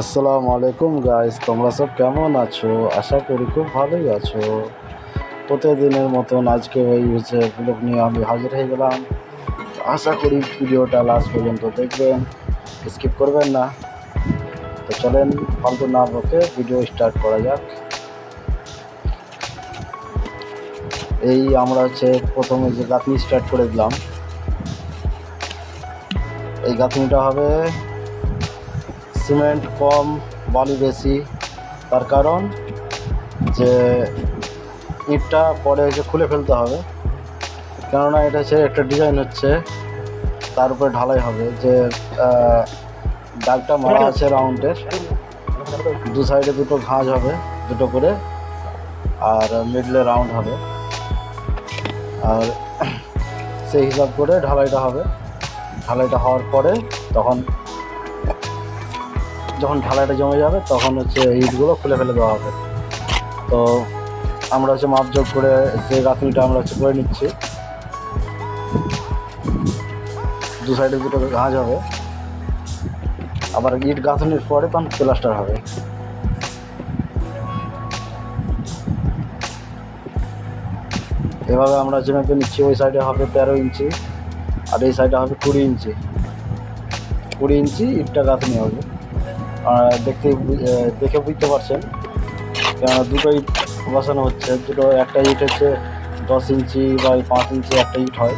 আসসালামু আলাইকুম গাইস, তোমরা সব কেমন আছো? আশা করি খুব ভালোই আছো। প্রতিদিনের মতন আজকে ওই ব্লগ নিয়ে আমি হাজির হয়ে গেলাম। আশা করি ভিডিওটা লাস্ট পর্যন্ত দেখবেন, স্কিপ করবেন না। তো চলেন ফালতু না বকে ভিডিও স্টার্ট করা যাক। এই আমরা প্রথমে যে গাঁথনি স্টার্ট করে দিলাম, এই গাঁথনিটা হবে সিমেন্ট কম বালি বেশি। তার কারণ যে ইটটা পরে খুলে ফেলতে হবে, কেননা এটা একটা ডিজাইন হচ্ছে, তার উপরে ঢালাই হবে। যে দাগটা মারা আছে রাউন্ডের, দু সাইডে দুটো ঘাঁজ হবে, দুটো করে, আর মিডলে রাউন্ড হবে। আর সেই হিসাব করে ঢালাইটা হবে। ঢালাইটা হওয়ার পরে যখন ঢালাইটা জমে যাবে তখন ইটগুলো খুলে ফেলে দেওয়া হবে। তো আমরা মাপজোক করে সেই গাঁথনিটা আমরা করে নিচ্ছি। দু সাইডে দুটো ঘাঁজ হবে, আবার ইট গাঁথনির পরে তখন প্লাস্টার হবে। এভাবে আমরা মেপে নিচ্ছি। ওই সাইডে হবে 13 ইঞ্চি আর এই সাইডে হবে 20 ইঞ্চি। 20 ইঞ্চি ইটটা গাঁথনি হবে। আর দেখে বুঝতে পারছেন, কেননা দুটো ইট বসানো হচ্ছে। একটা ইট 10 ইঞ্চি বা 5 ইঞ্চি একটা ইট হয়।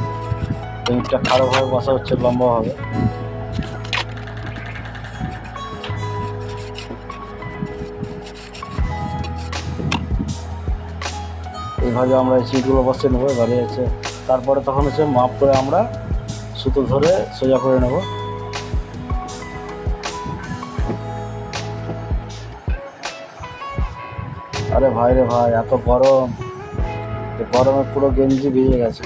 তো ইটটা খারাপভাবে বসা হচ্ছে, লম্বা হবে। এইভাবে আমরা ইটগুলো বসিয়ে নেবো। এবারে তারপরে তখন মাপ করে আমরা সুতো ধরে সোজা করে নেব। আরে ভাই রে ভাই, এত গরম, গরমে পুরো গেঞ্জি ভিজে গেছে,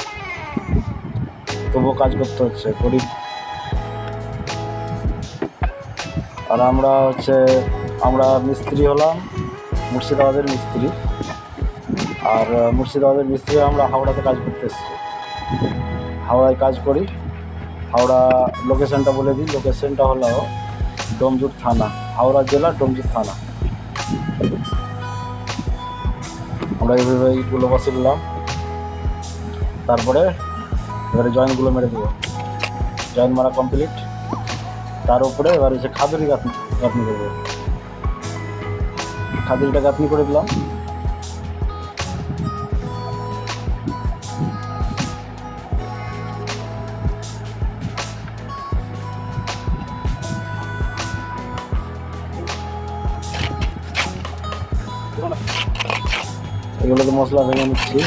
তবুও কাজ করতে হচ্ছে গরিব। আর আমরা মিস্ত্রি হলাম মুর্শিদাবাদের মিস্ত্রি। আর মুর্শিদাবাদের মিস্ত্রি আমরা হাওড়াতে কাজ করতে এসেছি। হাওড়ায় কাজ করি। হাওড়া লোকেশনটা বলে দিই, লোকেশনটা হলো ডোমজুর থানা, হাওড়া জেলা ডোমজুর থানা। আমরা এইভাবে ইটগুলো বসে দিলাম। তারপরে এবারে জয়েন্টগুলো মেরে দেবো। জয়েন্ট মারা কমপ্লিট। তার উপরে এবার খাদুরি গাঁথনি দেবো। খাদুরিটা গাঁথনি করে দিলাম। এগুলোতে মশলা ভেঙে নিচ্ছি।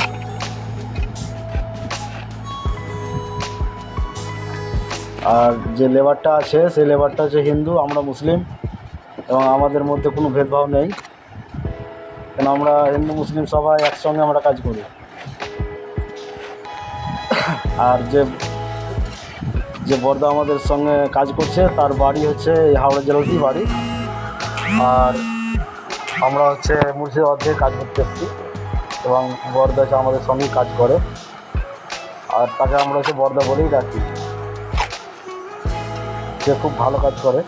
আর যে লেবারটা আছে সেই লেবারটা হিন্দু, আমরা মুসলিম, এবং আমাদের মধ্যে কোনো ভেদভাব নেই, কেন আমরা হিন্দু মুসলিম সবাই একসঙ্গে আমরা কাজ করি। আর যে বর্দা আমাদের সঙ্গে কাজ করছে তার বাড়ি এই হাওড়া জেলাতেই বাড়ি। আর আমরা মুর্শিদাবাদ থেকে কাজ করতে এসেছি, এবং বর্দা আমাদের সঙ্গেই কাজ করে। আর তাকে আমরা বর্দা বলেই ডাকি। সে খুব ভালো কাজ করে,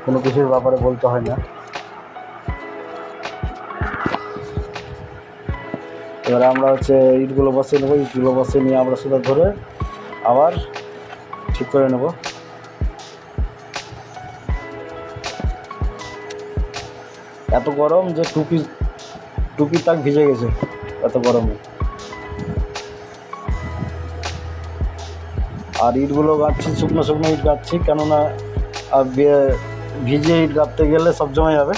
কোনো কিছুর ব্যাপারে বলতে হয় না। এবারে আমরা ইটগুলো বসিয়ে নেবো। ইটগুলো বসিয়ে নিয়ে আমরা সুতো ধরে আবার ঠিক করে নেব। এত গরম যে টুপি তাক ভিজে গেছে এত গরমে। আর ইটগুলো গাঁথছি, শুকনো শুকনো ইট গাঁথছি, কেননা ভিজে ইট গাঁথতে গেলে সব জমে যাবে,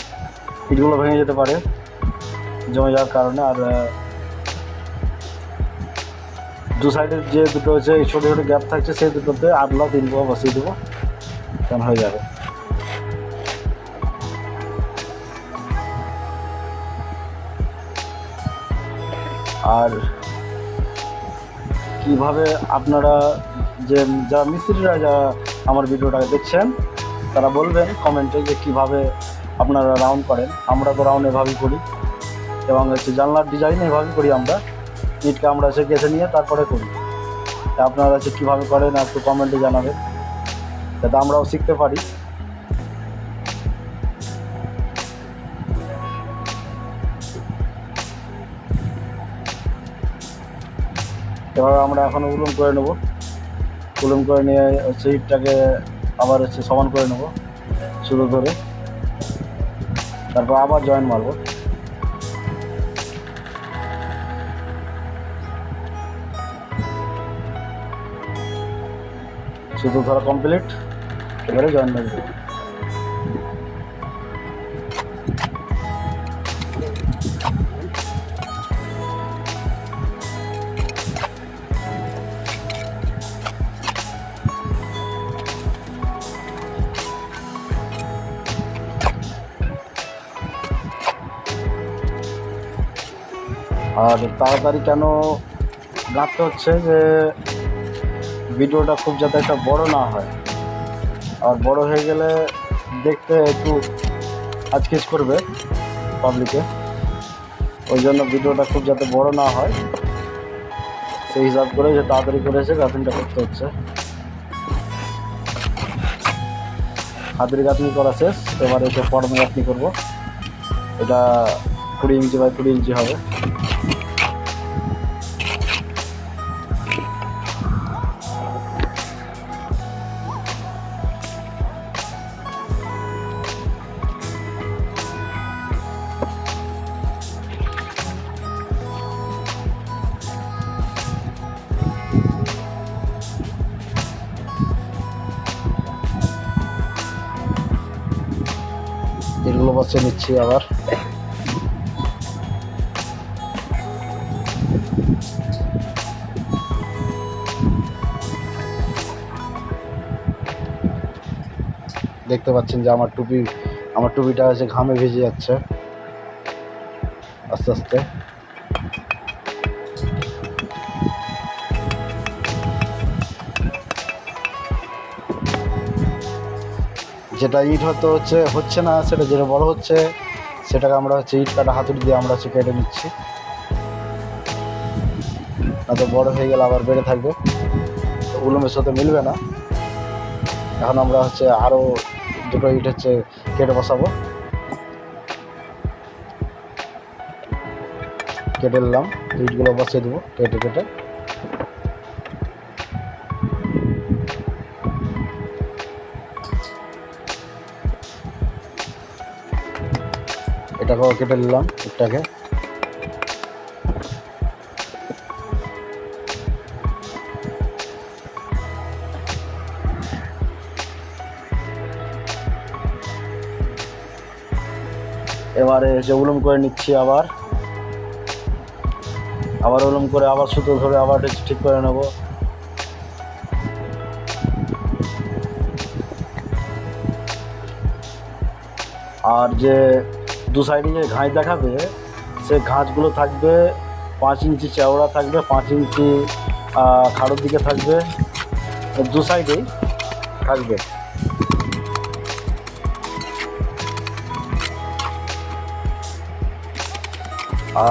ইটগুলো ভেঙে যেতে পারে জমে যাওয়ার কারণে। আর দু সাইডের যে দুটো ছোটো ছোটো গ্যাপ থাকছে সেই দুটোতে 8 বা 3 বসিয়ে দেবো, কেন হয়ে যাবে। আর কিভাবে আপনারা যারা মিস্ত্রিরা যারা আমার ভিডিওটা দেখছেন তারা বলবেন কমেন্টে যে কীভাবে আপনারা রাউন্ড করেন। আমরা তো রাউন্ড এভাবেই করি, এবং জানলার ডিজাইন এভাবেই করি। আমরা ইটকে আমরা গেঁথে নিয়ে তারপরে করি। আপনারা কীভাবে করেন একটু কমেন্টে জানাবেন। যাতে আমরাও শিখতে পারি। এবার আমরা এখন উলুম করে নেব। উলুম করে নিয়ে হচ্ছে ইটটাকে আবার হচ্ছে সমান করে নেব শুরু করে, তারপর আবার জয়েন মারব। শুধু ধরা কমপ্লিট, এবারে জয়েন মারব। আর তাড়াতাড়ি কেন গাঁথতে হচ্ছে যে ভিডিওটা খুব যাতে একটা বড় না হয়, আর বড় হয়ে গেলে দেখতে একটু আজকেজ করবে পাবলিকে। ওই জন্য ভিডিওটা খুব যাতে বড় না হয় সেই হিসাব করে যে তাড়াতাড়ি করে এসে গাঁথনিটা করতে হচ্ছে। হাতের গাঁথনি করা শেষ, এবারে এসে ফর্মে গাঁথনি করবো। এটা 20 ইঞ্চি বাই 20 ইঞ্চি হবে। এগুলো বসে নিচ্ছি আবার। দেখতে পাচ্ছেন যে আমার টুপিটা আছে ঘামে ভিজে যাচ্ছে আস্তে আস্তে। যেটা ইট হচ্ছে না, সেটা যেটা বড় হচ্ছে সেটাকে আমরা হচ্ছে ইট কাটা হাতুড়ি দিয়ে আমরা হচ্ছে কেটে নিচ্ছি, না তো বড় হয়ে গেলে আবার বেড়ে থাকবে, তো উলুমের সাথে মিলবে না। এখন আমরা হচ্ছে আরও দুটো ইট হচ্ছে কেটে বসাবো। কেটে নিলাম, ইটগুলো বসিয়ে দেবো কেটে কেটে। এটাকেও কেটে নিলাম ইটটাকে। এবারে যে উলুম করে নিচ্ছি, আবার উলুম করে আবার সুতো ধরে আবার ঠিক করে নেব। আর যে দু সাইডে যে ঘাঁচ দেখাবে সে ঘাঁচগুলো থাকবে 5 ইঞ্চি চওড়া থাকবে, 5 ইঞ্চি খাড়োর দিকে থাকবে, দু সাইডেই থাকবে।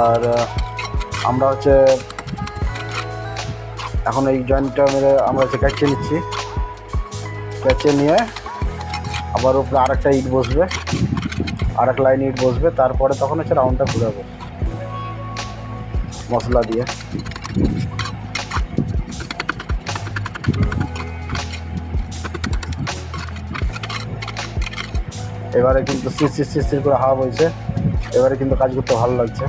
আর আমরা হচ্ছে এখন এই জয়েন্টটা মেরে আমরা হচ্ছে কাচিয়ে নিচ্ছি। কাচিয়ে নিয়ে আবার উপরে আরেকটা ইট বসবে, আরেক লাইন ইট বসবে, তারপরে তখন হচ্ছে রাউন্ডটা ঘুরাবো মশলা দিয়ে। এবারে কিন্তু শিরশির করে হাওয়া বইছে, এবারে কিন্তু কাজ করতে ভালো লাগছে।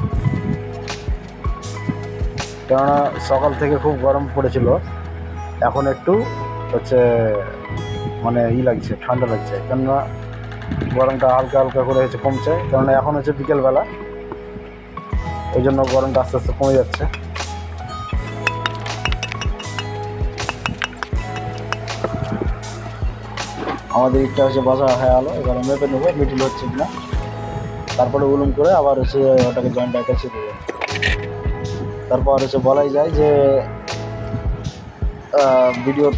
কেননা সকাল থেকে খুব গরম পড়েছিল, এখন একটু হচ্ছে মানে লাগছে, ঠান্ডা লাগছে। কেননা গরমটা হালকা হালকা করে হচ্ছে কমছে, কেননা এখন হচ্ছে বিকেলবেলা, ওই জন্য গরমটা আস্তে আস্তে কমে যাচ্ছে। আমাদের ইটটা হচ্ছে বাসা হয়ে গেলো, এবারে মেপে নেবো মিডিল হচ্ছে কিনা, তারপরে উলুম করে আবার হচ্ছে ওটাকে জয়েন্ট কাছে দেবো। তারপর হচ্ছে বলাই যায় যে ভিডিও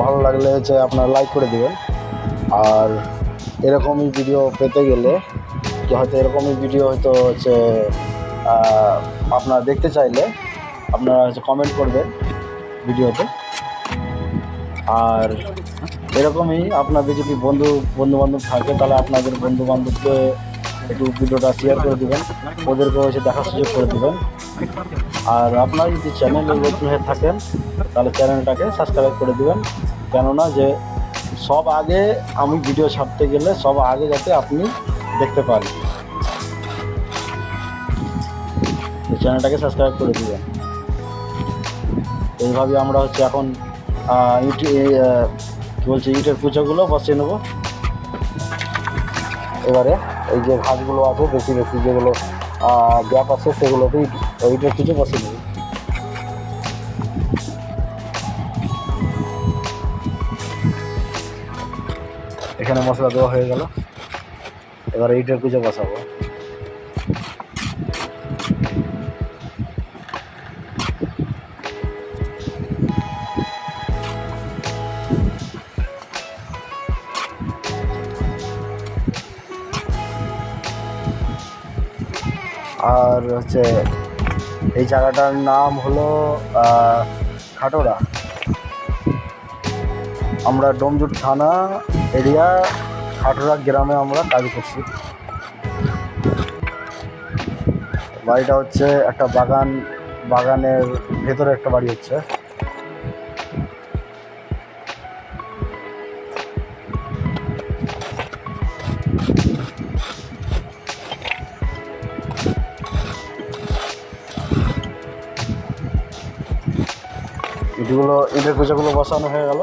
ভালো লাগলে হচ্ছে আপনারা লাইক করে দেবেন। আর এরকমই ভিডিও পেতে গেলে হয়তো এরকমই ভিডিও হয়তো হচ্ছে আপনারা দেখতে চাইলে আপনারা হচ্ছে কমেন্ট করবেন ভিডিওতে। আর এরকমই আপনাদের যদি বন্ধু বান্ধব থাকে তাহলে আপনাদের বন্ধু বান্ধবকে একটু ভিডিওটা শেয়ার করে দেবেন, ওদেরকে হচ্ছে দেখার সুযোগ করে দেবেন। আর আপনারা যদি চ্যানেলে নতুন হয়ে থাকেন তাহলে চ্যানেলটাকে সাবস্ক্রাইব করে দেবেন, কেননা যে সব আগে আমি ভিডিও ছাড়তে গেলে সব আগে যাতে আপনি দেখতে পান, চ্যানেলটাকে সাবস্ক্রাইব করে দেবেন। এইভাবে আমরা হচ্ছে এখন কী বলছে ইটের কুচোগুলো বসিয়ে নেব। এবারে এই যে ঘাসগুলো আছে বেশি বেশি যেগুলো গ্যাপ আছে সেগুলোকে ইটের কুচো বসিয়ে নেব। এখানে মশলা দেওয়া হয়ে গেল, এবারে ইটের কুচো বসাবো। আর হচ্ছে এই জায়গাটার নাম হলো খাটোরা। আমরা ডোমজুট থানা এরিয়া খাটোরা গ্রামে আমরা কাজ করছি। বাড়িটা হচ্ছে একটা বাগানের ভেতরে একটা বাড়ি হচ্ছে। ইটের কুচাগুলো বসানো হয়ে গেল,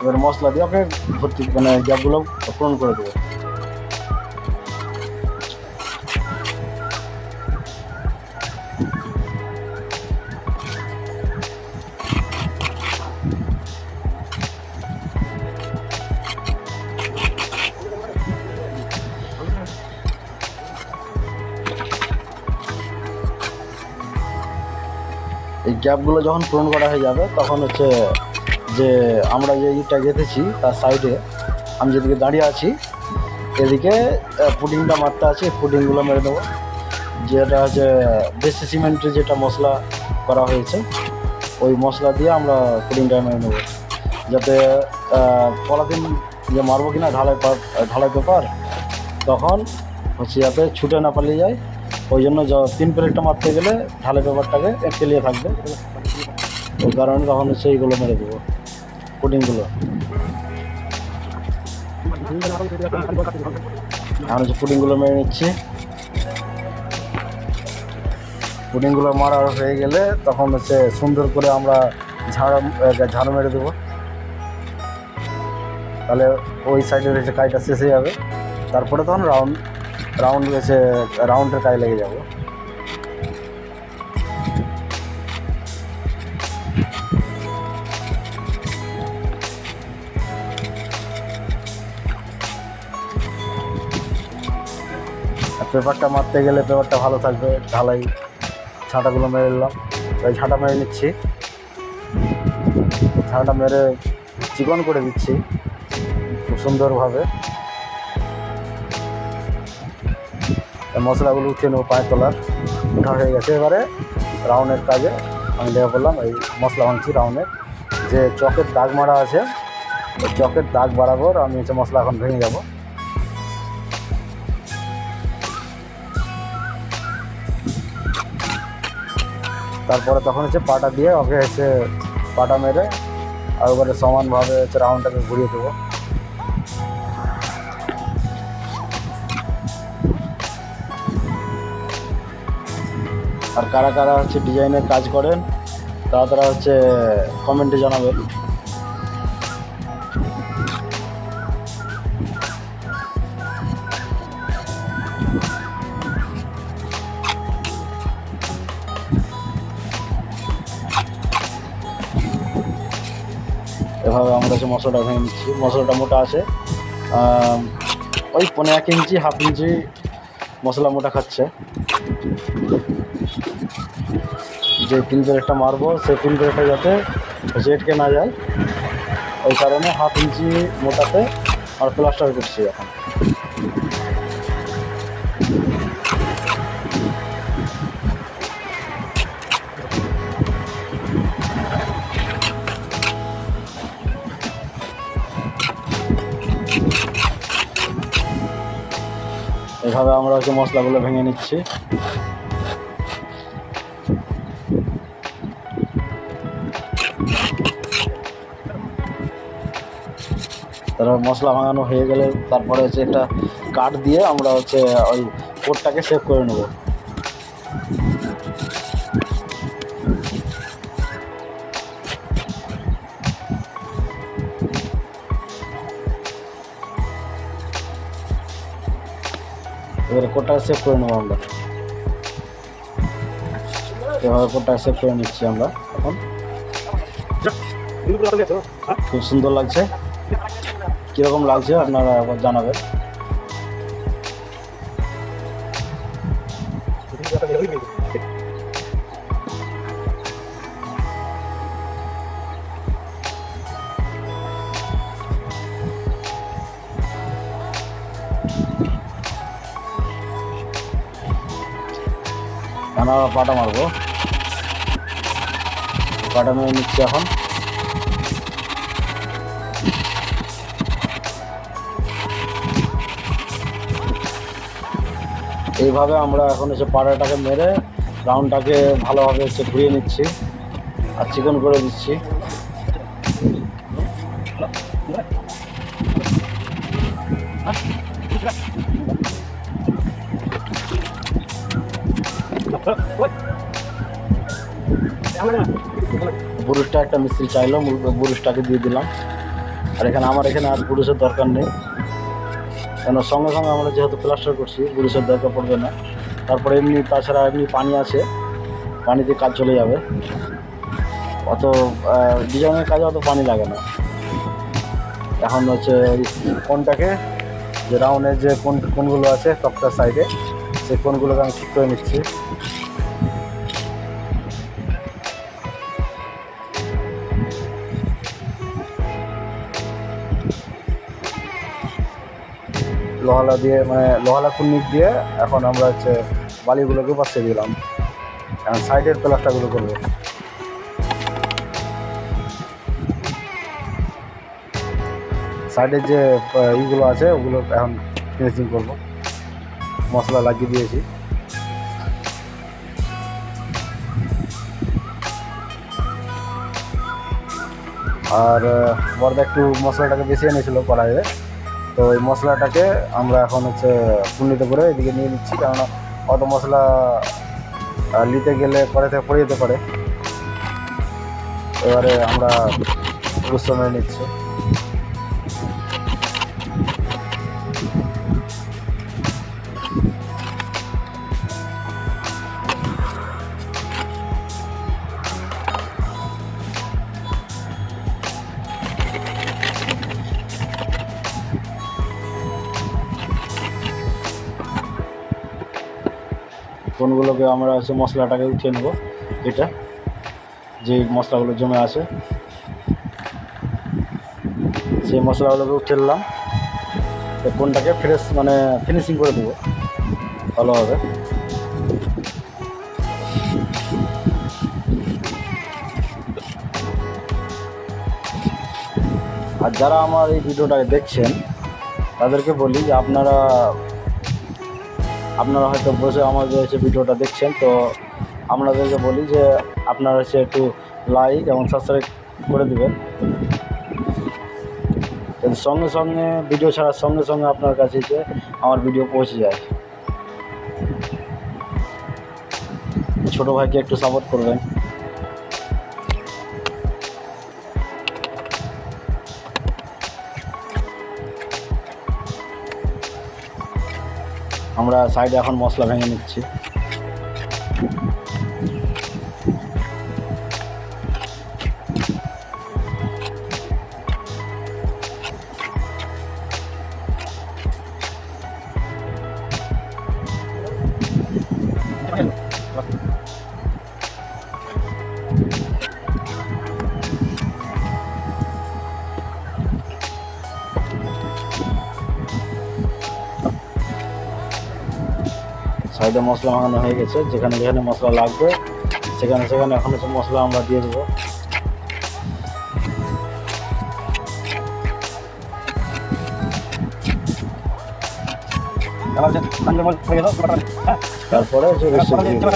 এবার মশলা দিয়ে ওকে ভর্তি গ্যাপগুলো পূরণ করে দেবো। এই গ্যাপগুলো যখন পূরণ করা হয়ে যাবে তখন হচ্ছে যে আমরা যে ইটটা গেঁথেছি তার সাইডে আমি যেদিকে দাঁড়িয়ে আছি এদিকে পুডিংটা মারতে আছে, পুডিংগুলো মেরে দেবো। যেটা হচ্ছে দেশি সিমেন্টের যেটা মশলা করা হয়েছে ওই মশলা দিয়ে আমরা পুডিংটা মেরে নেবো, যাতে পলিথিন যে মারবো কিনা ঢালাই পেপার তখন হচ্ছে যাতে ছুটে না পালিয়ে যায়। ওই জন্য তিন প্লেটটা মারতে গেলে ঢালাই পেপারটাকে কেলিয়ে থাকবে, ওই কারণে তখন হচ্ছে এইগুলো মেরে দেবো পুডিংগুলো। এখন হচ্ছে পুডিংগুলো মেরে নিচ্ছি। পুডিংগুলো মারা হয়ে গেলে তখন হচ্ছে সুন্দর করে আমরা ঝাড়ু মেরে দেবো, তাহলে ওই সাইডের হচ্ছে কাজটা শেষ হয়ে যাবে। তারপরে তখন রাউন্ডের কাজে লেগে যাব। পেপারটা মারতে গেলে পেপারটা ভালো থাকবে, ঢালাই ছাঁটাগুলো মেরে নিলাম। ওই ছাঁটা মেরে নিচ্ছি, ছাঁটা মেরে চিকন করে দিচ্ছি খুব সুন্দরভাবে। মশলাগুলো উঠিয়ে নেবো, পায়ের তলার উঠা হয়ে গেছে। এবারে রাউন্ডের কাজে আমি লেগে পড়লাম। এই মশলা ভাঙছি রাউন্ডের যে চকের দাগ মারা আছে, ওই চকের দাগ বরাবর আমি হচ্ছে মশলা এখন ভেঙে যাব। তারপরে তখন হচ্ছে পাটা দিয়ে ওকে হচ্ছে পাটা মেরে আর ওখানে সমানভাবে হচ্ছে রাউন্ডটাকে ঘুরিয়ে দেবো। আর কারা কারা হচ্ছে ডিজাইনের কাজ করেন তারা হচ্ছে কমেন্টে জানাবেন। এভাবে আমরা হচ্ছে মশলাটা ভেঙে নিচ্ছি। মশলাটা মোটা আছে, ওই 1.5 ইঞ্চি হাফ ইঞ্চি মশলা মোটা খাচ্ছে। যে পিন প্লেটটা মারবো সেই পিন প্লেটটা যাতে জেটকে না যায় ওই কারণে হাফ ইঞ্চি মোটাতে আর প্লাস্টার করছি এখন। এভাবে আমরা হচ্ছে মশলাগুলো ভেঙে নিচ্ছি। তারপর মশলা ভাঙানো হয়ে গেলে তারপরে হচ্ছে একটা কাঠ দিয়ে আমরা হচ্ছে ওই কোটটাকে সেভ করে নেব। এবারে কোটটাকে সেভ করে নেবো আমরা। এভাবে কোটটাকে সেভ করে নিচ্ছি আমরা। এখন খুব সুন্দর লাগছে। কীরকম লাগছে আপনারা আবার জানাবেন। আমরা পাটা মারবো, পাটা মেরে নিচ্ছি এখন। এইভাবে আমরা এখন হচ্ছে পাটাটাকে মেরে রাউন্ডটাকে ভালোভাবে হচ্ছে ঘুরিয়ে নিচ্ছি আর চিকন করে দিচ্ছি। বুরুষটা একটা মিস্ত্রি চাইলো, বুরুষটাকে দিয়ে দিলাম। আর এখানে আর বুরুষের দরকার নেই, কেন সঙ্গে সঙ্গে আমরা যেহেতু প্লাস্টার করছি বুরুষের দরকার পড়বে না। তারপরে এমনি তাছাড়া এমনি পানি আছে, পানিতে কাজ চলে যাবে। অত ডিজাইনের কাজে অত পানি লাগে না। এখন হচ্ছে কোনটাকে যে রাউন্ডের যে কোনগুলো আছে টপটার সাইডে, সেই কোনগুলোকে আমি ঠিক করে নিচ্ছি। লোহালা দিয়ে মানে লোহালা কুন্নিক দিয়ে এখন আমরা হচ্ছে বালিগুলোকে বসিয়ে দিলাম। এখন সাইডের প্লাস্টারগুলো করবো। সাইডের যে ইগুলো আছে ওগুলো এখন ফিনিশিং করবো। মশলা লাগিয়ে দিয়েছি। আর বড়দা একটু মশলাটাকে বেশি এনেছিল কড়াইয়ে, তো ওই মশলাটাকে আমরা এখন হচ্ছে পুণ্যিত করে এদিকে নিয়ে নিচ্ছি, কেননা অত মশলা নিতে গেলে কড়াই থেকে পড়ে যেতে পারে। এবারে আমরা সময় নিচ্ছি। কোনগুলোকে আমরা হচ্ছে মশলাটাকে উঠিয়ে নেব, এটা যে মশলাগুলো জমে আছে সেই মশলাগুলোকে উঠিয়ে নিলাম। কোনটাকে ফ্রেশ মানে ফিনিশিং করে দেবো ভালোভাবে। আর যারা আমার এই ভিডিওটাকে দেখছেন তাদেরকে বলি যে আপনারা হয়তো বসে আমাদের হচ্ছে ভিডিওটা দেখছেন, তো আপনাদেরকে বলি যে আপনারা হচ্ছে একটু লাইক এবং সাবস্ক্রাইব করে দেবেন। সঙ্গে সঙ্গে ভিডিও ছাড়ার সঙ্গে সঙ্গে আপনার কাছে যে আমার ভিডিও পৌঁছে যায়। ছোটো ভাইকে একটু সাপোর্ট করবেন। আমরা সাইডে এখন মশলা ভেঙে নিচ্ছি। সাইডে মশলা ভাঙানো হয়ে গেছে, যেখানে যেখানে মশলা লাগবে সেখানে সেখানে এখন হচ্ছে মশলা আমরা দিয়ে দেবো। তারপরে হচ্ছে রিসেট দিয়ে দেবো।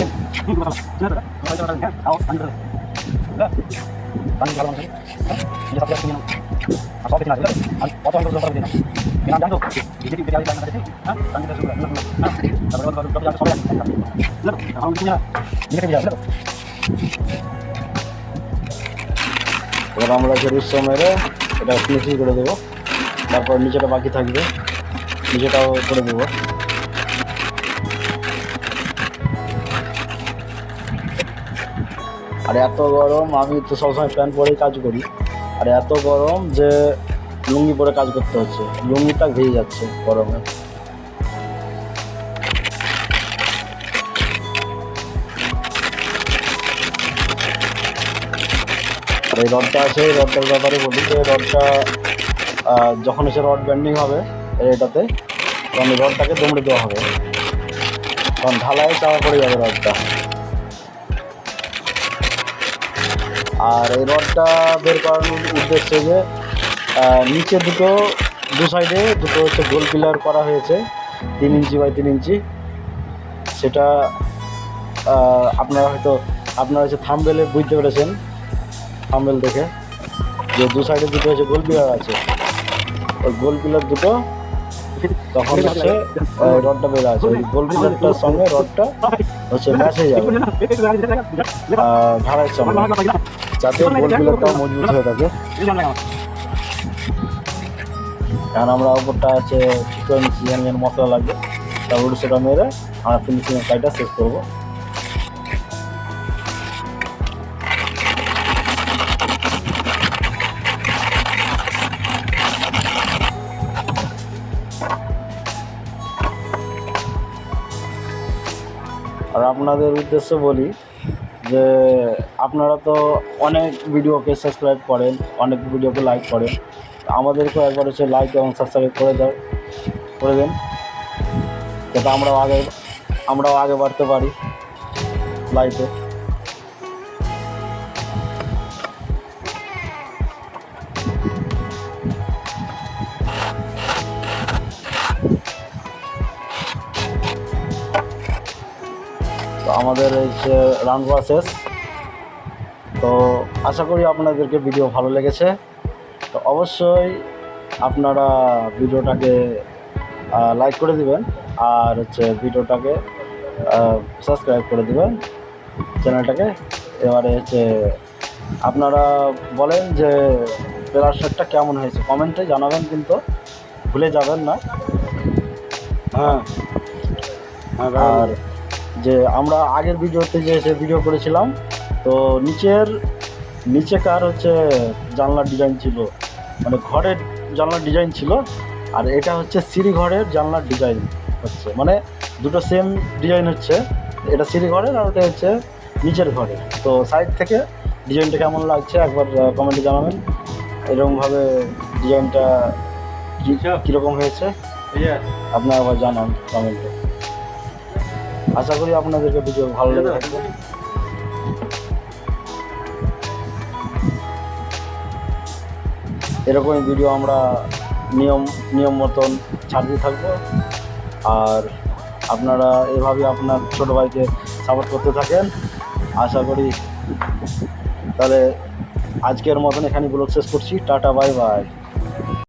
এবার আমরা হচ্ছে রিসো মেরে এটা ফিনিশিং করে দেবো। তারপর নিচেটা বাকি থাকবে, নিচেটাও করে দেবো। আর এত গরম, আমি তো সবসময় প্যান্ট পরেই কাজ করি, আর এত গরম যে লুঙ্গি পরে কাজ করতে হচ্ছে, লুঙ্গিটা ভিজে যাচ্ছে গরমে। আর এই রডটা আছে, এই রডটার ব্যাপারে বলি যে রডটা যখন এসে রড ব্যান্ডিং হবে এটাতে, তখন এই রডটাকে দমড়ে দেওয়া হবে, তখন ঢালাই চাপা পড়ে যাবে রডটা। আর এই রডটা বের করানোর উদ্দেশ্য যে নিচে দু সাইডে দুটো হচ্ছে গোল পিলার করা হয়েছে 3 ইঞ্চি বাই 3 ইঞ্চি। সেটা আপনারা হচ্ছে থাম্বনেলে বুঝতে পেরেছেন, থাম্বনেল দেখে, যে দু সাইডে দুটো হচ্ছে গোল পিলার আছে, ওই গোল পিলার দুটো তখন হচ্ছে রডটা বের আছে, ওই গোল পিলারটার সঙ্গে রডটা হচ্ছে ম্যাচ হয়ে যাবে ঢালাইয়ের সঙ্গে, যাতে গোল পিলারটাও মজবুত হয়ে থাকে। কারণ আমরা ওপরটা আছে চিকেন চিকেন মশলা লাগবে, তারপর সেটা মেরে আমরা ফিনিশিংয়ের কাজটা শেষ করবো। আর আপনাদের উদ্দেশ্যে বলি যে আপনারা তো অনেক ভিডিওকে সাবস্ক্রাইব করেন, অনেক ভিডিওকে লাইক করেন, আমাদেরকেও একবার হচ্ছে লাইক এবং সাবস্ক্রাইব করে দেন, যাতে আমরাও আগে বাড়তে পারি লাইফে। তো আমাদের এই যে রান করা শেষ। তো আশা করি আপনাদেরকে ভিডিও ভালো লেগেছে। তো অবশ্যই আপনারা ভিডিওটাকে লাইক করে দিবেন, আর হচ্ছে ভিডিওটাকে সাবস্ক্রাইব করে দিবেন চ্যানেলটাকে। এবারে হচ্ছে আপনারা বলেন যে পেলার শার্টটা কেমন হয়েছে, কমেন্টে জানাবেন, কিন্তু ভুলে যাবেন না। হ্যাঁ, আর যে আমরা আগের ভিডিওতে যে ভিডিও করেছিলাম, তো নিচেকার হচ্ছে জানলার ডিজাইন ছিল, মানে ঘরের জানলার ডিজাইন ছিল, আর এটা হচ্ছে সিঁড়ি ঘরের জানলার ডিজাইন হচ্ছে, মানে দুটো সেম ডিজাইন হচ্ছে, এটা সিঁড়ি ঘরের আর ওটা হচ্ছে নিচের ঘরের। তো সাইড থেকে ডিজাইনটা কেমন লাগছে একবার কমেন্টে জানাবেন, এরকমভাবে ডিজাইনটা কীরকম হয়েছে আপনারা আবার জানান কমেন্টে। আশা করি আপনাদেরকে ভিডিও ভালো লেগে থাকবে। এরকমই ভিডিও আমরা নিয়ম মতন ছাড়তে থাকবো, আর আপনারা এভাবে আপনার ছোটো ভাইকে সাপোর্ট করতে থাকেন। আশা করি তাহলে আজকের মতন এখানে ব্লগ শেষ করছি। Tata, bye bye.